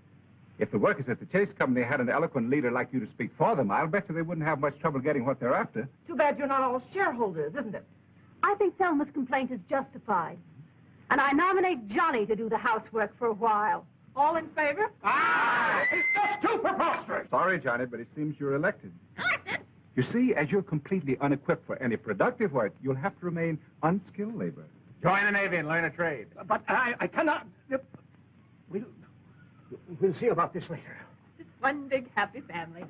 if the workers at the Chase Company had an eloquent leader like you to speak for them, I'll bet you they wouldn't have much trouble getting what they're after. Too bad you're not all shareholders, isn't it? I think Thelma's complaint is justified. And I nominate Johnny to do the housework for a while. All in favor? Ah! It's just too preposterous! Sorry, Johnny, but it seems you're elected. You see, as you're completely unequipped for any productive work, you'll have to remain unskilled labor. Join the Navy and learn a trade. But I cannot... We'll see about this later. It's one big happy family.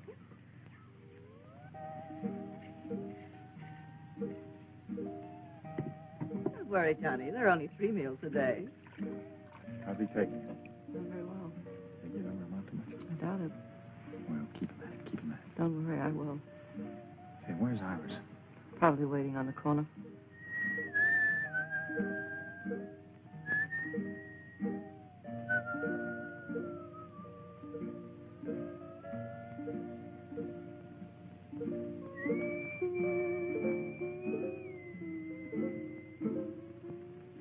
Don't worry, Johnny. There are only 3 meals a day. How's he taking it? Not very well. Think you don't amount to much? I doubt it. Well, keep him at it, keep him at it. Don't worry, I will. Say, where's Iris? Probably waiting on the corner.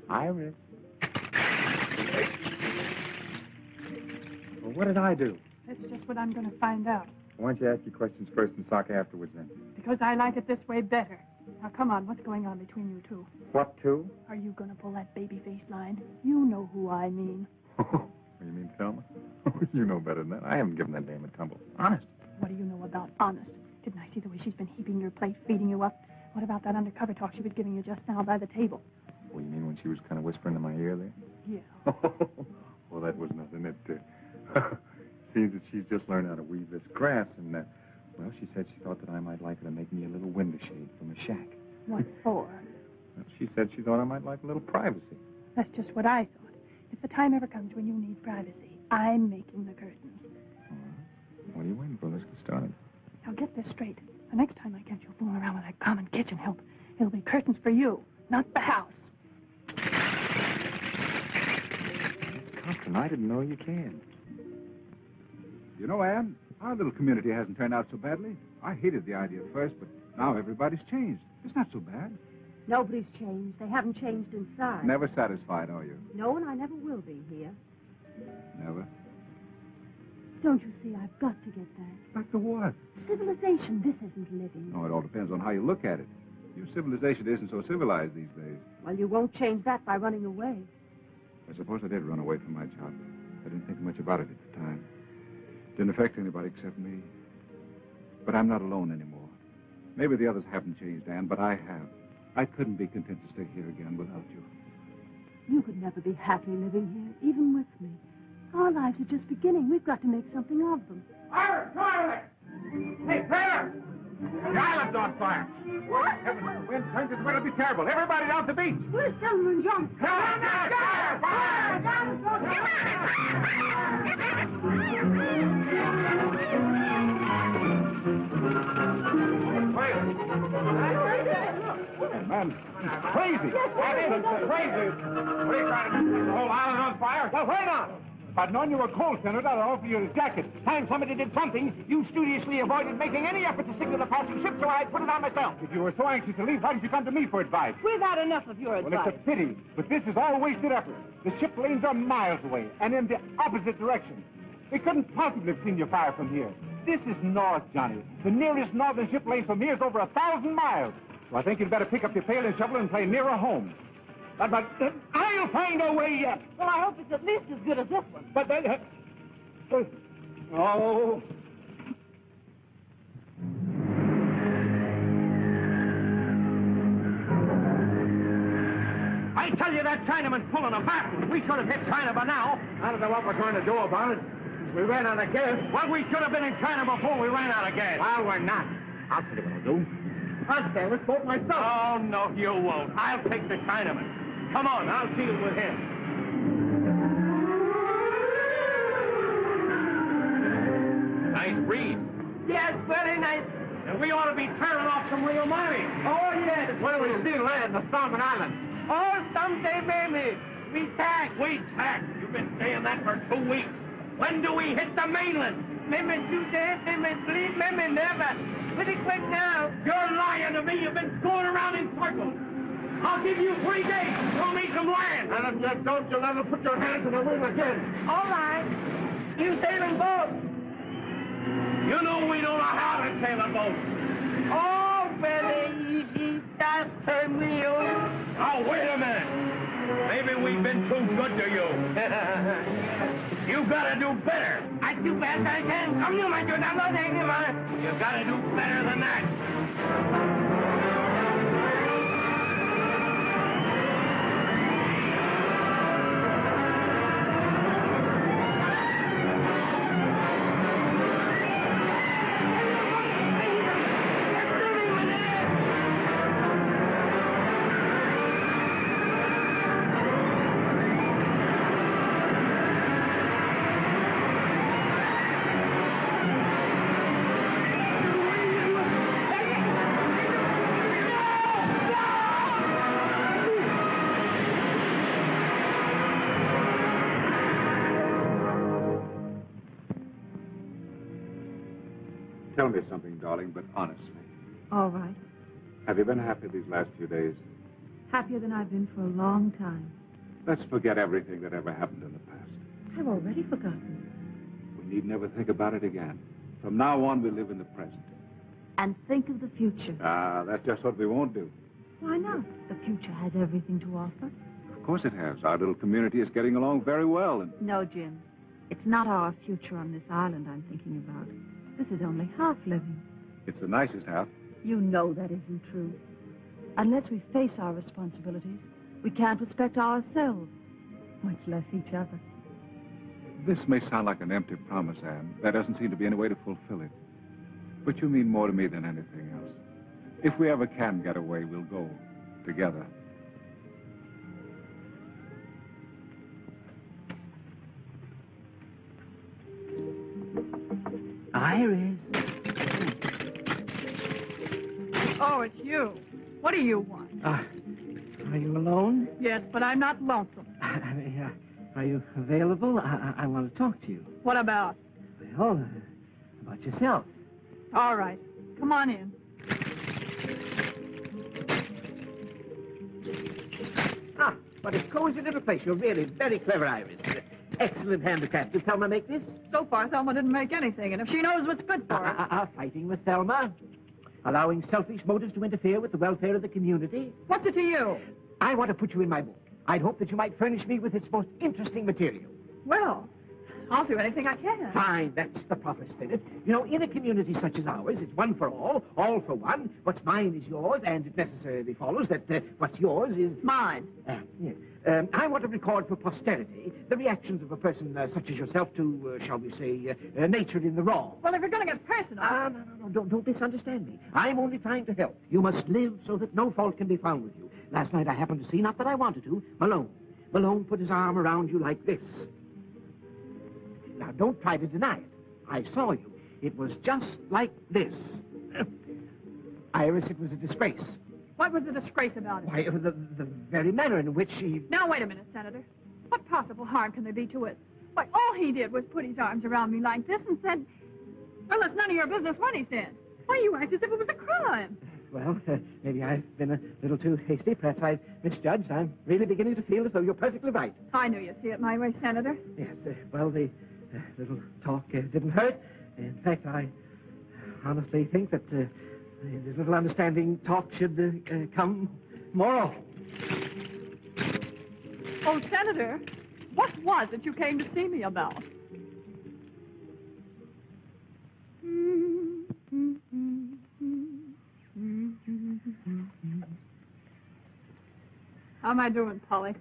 Iris. Well, what did I do? That's just what I'm going to find out. Why don't you ask your questions first and talk afterwards, then? Because I like it this way better. Now, come on, what's going on between you two? What two? Are you going to pull that baby face line? You know who I mean. You mean Thelma? You know better than that. I haven't given that dame a tumble. Honest. What do you know about honest? Didn't I see the way she's been heaping your plate, feeding you up? What about that undercover talk she was giving you just now by the table? Well, you mean when she was kind of whispering in my ear there? Yeah. Well, that was nothing. It seems that she's just learned how to weave this grass, and, well, she said she thought that I might like her to make me a little window shade from a shack. What for? Well, she said she thought I might like a little privacy. That's just what I thought. If the time ever comes when you need privacy, I'm making the curtains. All right. What are you waiting for? Let's get started. Now, get this straight. The next time I catch you fooling around with that common kitchen help, it'll be curtains for you, not the house. Compton, I didn't know you can. You know, Anne, our little community hasn't turned out so badly. I hated the idea at first, but now everybody's changed. It's not so bad. Nobody's changed. They haven't changed inside. Never satisfied, are you? No, and I never will be here. Never. Don't you see, I've got to get back. Back to what? Civilization, this isn't living. Oh, it all depends on how you look at it. Your civilization isn't so civilized these days. Well, you won't change that by running away. I suppose I did run away from my job. I didn't think much about it at the time. Didn't affect anybody except me. But I'm not alone anymore. Maybe the others haven't changed, Anne, but I have. I couldn't be content to stay here again without you. You could never be happy living here, even with me. Our lives are just beginning. We've got to make something of them. Iris, Iris! Hey, Taylor! The island's on fire. What? Heavens, the wind turns it's going to be terrible. Everybody down to the beach. Where's Thelma and John? Fire! Fire! Fire! Man, he's crazy. That isn't crazy. What are you trying to do? The whole island on fire? Well, wait on. If I'd known you were cold, Senator, I'd offer you a jacket. Time somebody did something, you studiously avoided making any effort to signal the passing ship, so I put it on myself. If you were so anxious to leave, why didn't you come to me for advice? We've had enough of your advice. Well, it's a pity, but this is all wasted effort. The ship lanes are miles away, and in the opposite direction. We couldn't possibly have seen your fire from here. This is north, Johnny. The nearest northern ship lane from here is over 1,000 miles. So I think you'd better pick up your pail and shovel and play nearer home. But I'll find a way yet. Well, I hope it's at least as good as this one. But oh. I tell you, that Chinaman's pulling a fast one. We should have hit China by now. I don't know what we're going to do about it. We ran out of gas. Well, we should have been in China before we ran out of gas. Well, we're not. I'll tell you what I'll do. I'll sail this boat myself. Oh, no, you won't. I'll take the Chinaman. Come on, I'll deal with him. Nice breeze. Yes, very nice. And we ought to be tearing off some real money. Oh, yes. Where we see land, the Solomon Islands. Oh, someday, maybe. We tack. We tack. You've been saying that for 2 weeks. When do we hit the mainland? Maybe 2 days, maybe 3, maybe never. Pretty quick now. You're lying to me. You've been going around in circles. I'll give you 3 days. Show me some land. And if you don't, you'll never put your hands in the wheel again. All right. You sailing boat. You know we don't know how to sail a boat. Oh, very easy. Just turn me on. Oh, wait a minute. Maybe we've been too good to you. You gotta do better. I do best I can. Come you, my dude. I'm not angry, man. You gotta do better than that. Tell me something, darling, but honestly. All right. Have you been happy these last few days? Happier than I've been for a long time. Let's forget everything that ever happened in the past. I've already forgotten. We need never think about it again. From now on, we live in the present. And think of the future. Ah, that's just what we won't do. Why not? The future has everything to offer. Of course it has. Our little community is getting along very well. And No, Jim. It's not our future on this island I'm thinking about. This is only half living. it's the nicest half. You know that isn't true. Unless we face our responsibilities, we can't respect ourselves, much less each other. This may sound like an empty promise, Anne. There doesn't seem to be any way to fulfill it. But you mean more to me than anything else. If we ever can get away, we'll go together. Iris. Oh, it's you. What do you want? Are you alone? Yes, but I'm not lonesome. Are you available? I want to talk to you. What about? Well, about yourself. All right. Come on in. Ah, what a cozy little place. You're really very clever, Iris. Excellent handicraft. Did Thelma make this? So far, Thelma didn't make anything, and if she knows what's good for her... Fighting with Thelma. Allowing selfish motives to interfere with the welfare of the community. What's it to you? I want to put you in my book. I'd hope that you might furnish me with its most interesting material. Well, I'll do anything I can. Fine, that's the proper spirit. You know, in a community such as ours, it's one for all for one. What's mine is yours, and it necessarily follows that what's yours is... Mine. Yes. I want to record for posterity the reactions of a person such as yourself to, shall we say, nature in the wrong. Well, if you're going to get personal... No, don't misunderstand me. I'm only trying to help. You must live so that no fault can be found with you. Last night I happened to see, not that I wanted to, Malone. Malone put his arm around you like this. Now, don't try to deny it. I saw you. It was just like this. Iris, it was a disgrace. What was the disgrace about it? Why, the very manner in which she... Now, wait a minute, Senator. What possible harm can there be to it? Why, all he did was put his arms around me like this and said, well, it's none of your business what he said. Why, you act as if it was a crime. Well, maybe I've been a little too hasty. Perhaps I've misjudged. I'm really beginning to feel as though you're perfectly right. I knew you'd see it my way, Senator. Yes, well, the little talk didn't hurt. In fact, I honestly think that this little understanding talk should come more often. Oh, Senator, what was it you came to see me about? How am I doing, Polly?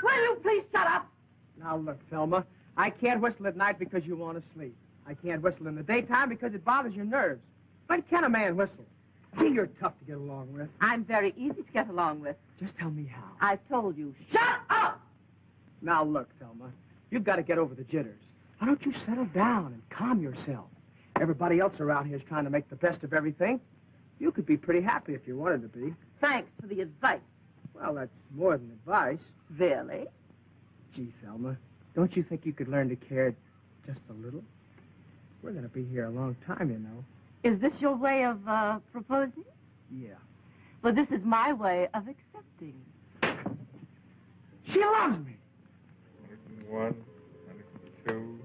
Will you please shut up? Now, look, Thelma, I can't whistle at night because you want to sleep. I can't whistle in the daytime because it bothers your nerves. When can a man whistle? Gee, you're tough to get along with. I'm very easy to get along with. Just tell me how. I've told you. Shut up! Now, look, Thelma, you've got to get over the jitters. Why don't you settle down and calm yourself? Everybody else around here is trying to make the best of everything. You could be pretty happy if you wanted to be. Thanks for the advice. Well, that's more than advice. Really? Gee, Thelma, don't you think you could learn to care just a little? We're going to be here a long time, you know. Is this your way of proposing? Yeah. Well, this is my way of accepting. She loves me. 1, 2,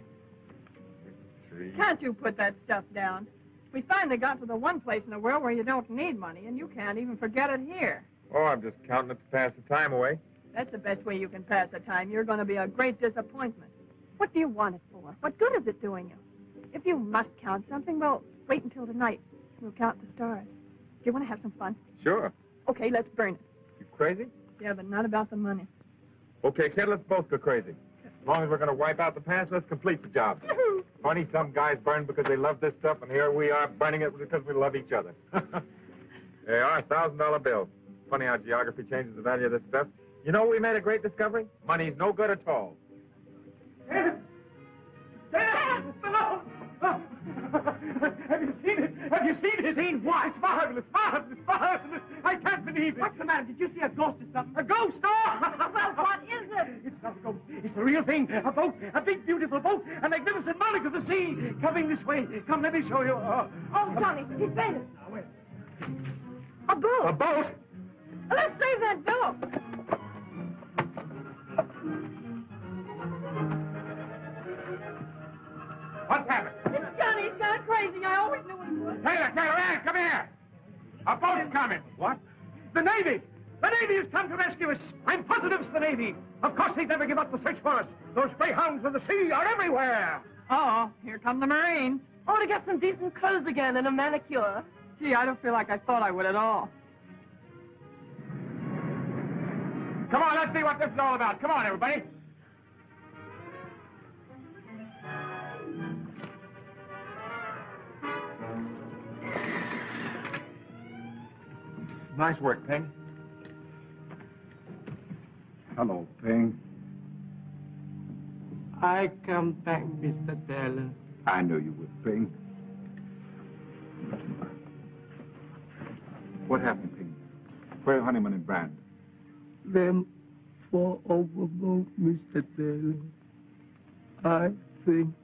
3. Can't you put that stuff down? We finally got to the one place in the world where you don't need money, and you can't even forget it here. Oh, I'm just counting it to pass the time away. That's the best way you can pass the time. You're going to be a great disappointment. What do you want it for? What good is it doing you? If you must count something, well, wait until tonight. We'll count the stars. Do you want to have some fun? Sure. Okay, let's burn it. You crazy? Yeah, but not about the money. Okay, kid, let's both go crazy. As long as we're going to wipe out the past, let's complete the job. Funny, some guys burn because they love this stuff, and here we are burning it because we love each other. There are $1,000 bills. Funny how geography changes the value of this stuff. You know, we made a great discovery. Money's no good at all. Have you seen it? Have you seen it? Seen what? It's marvelous, marvelous, marvelous. I can't believe it. What's the matter? Did you see a ghost or something? A ghost? Oh! Well, what is it? It's not a ghost. It's the real thing. A boat. A big, beautiful boat. A magnificent monarch of the sea. Coming this way. Come, let me show you. Oh, Johnny, he's fainted. Now, wait. A boat. A boat? Let's save that boat. What's happened? It's Johnny. He's gone crazy. I always knew he would. Taylor, Ann, come here. A boat is coming. What? The Navy! The Navy has come to rescue us. I'm positive it's the Navy. Of course, they'd never give up the search for us. Those greyhounds of the sea are everywhere. Uh-oh. Here come the Marines. Oh, to get some decent clothes again and a manicure. Gee, I don't feel like I thought I would at all. Come on, let's see what this is all about. Come on, everybody. Nice work, Ping. Hello, Ping. I come back, Mr. Taylor. I knew you would, Ping. What happened, Ping? Where are Honeyman and Brand? Them fall overboard, Mr. Taylor. I think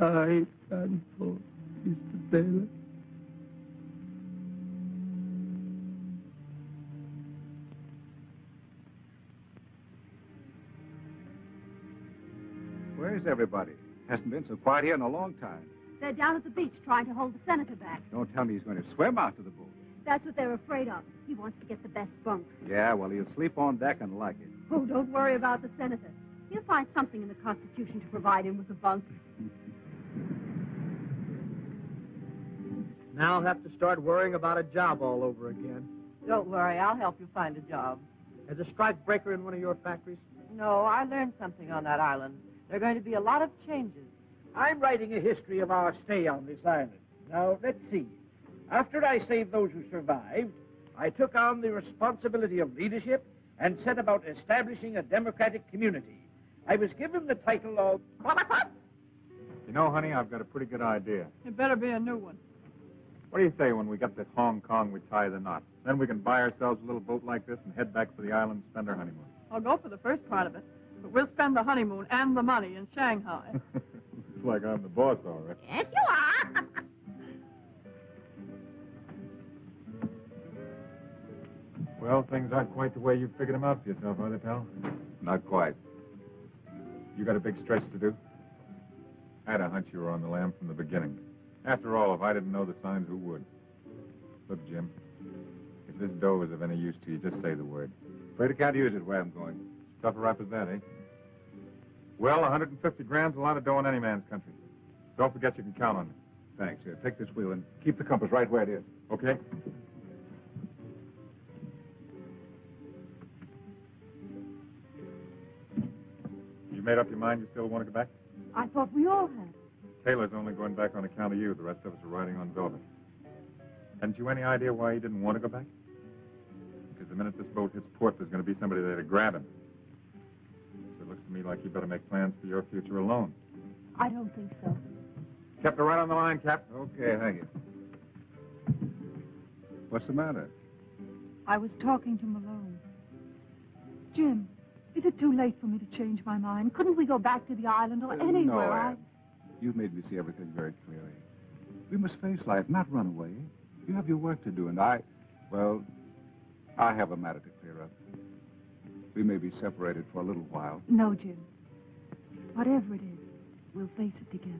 I done for Mr. Taylor. Where's everybody? Hasn't been so quiet here in a long time. They're down at the beach trying to hold the senator back. Don't tell me he's going to swim out to the boat. That's what they're afraid of. He wants to get the best bunk. Yeah, well, he'll sleep on deck and like it. Oh, don't worry about the senator. He'll find something in the Constitution to provide him with a bunk. Now I'll have to start worrying about a job all over again. Don't worry, I'll help you find a job. As a strike breaker in one of your factories? No, I learned something on that island. There are going to be a lot of changes. I'm writing a history of our stay on this island. Now, let's see. After I saved those who survived, I took on the responsibility of leadership and set about establishing a democratic community. I was given the title of... You know, honey, I've got a pretty good idea. It better be a new one. What do you say when we get to Hong Kong, we tie the knot? Then we can buy ourselves a little boat like this and head back to the island and spend our honeymoon. I'll go for the first part of it, but we'll spend the honeymoon and the money in Shanghai. It's like I'm the boss, all right. Yes, you are. Well, things aren't quite the way you figured them out for yourself, are they, pal? Not quite. You got a big stretch to do? I had a hunch you were on the lam from the beginning. After all, if I didn't know the signs, who would? Look, Jim, if this dough is of any use to you, just say the word. Afraid I can't use it where I'm going. Tough a rap as that, eh? Well, 150 grand's a lot of dough in any man's country. Don't forget you can count on me. Thanks. Here, take this wheel and keep the compass right where it is. Okay? You made up your mind you still want to go back? I thought we all had. Taylor's only going back on account of you. The rest of us are riding on velvet. Hadn't you any idea why he didn't want to go back? Because the minute this boat hits port, there's going to be somebody there to grab him. So it looks to me like you better make plans for your future alone. I don't think so. Kept her right on the line, Cap. Okay, thank you. What's the matter? I was talking to Malone. Jim, is it too late for me to change my mind? Couldn't we go back to the island or anywhere? No, Anne. You've made me see everything very clearly. We must face life, not run away. You have your work to do, and I have a matter to clear up. We may be separated for a little while. No, Jim. Whatever it is, we'll face it together.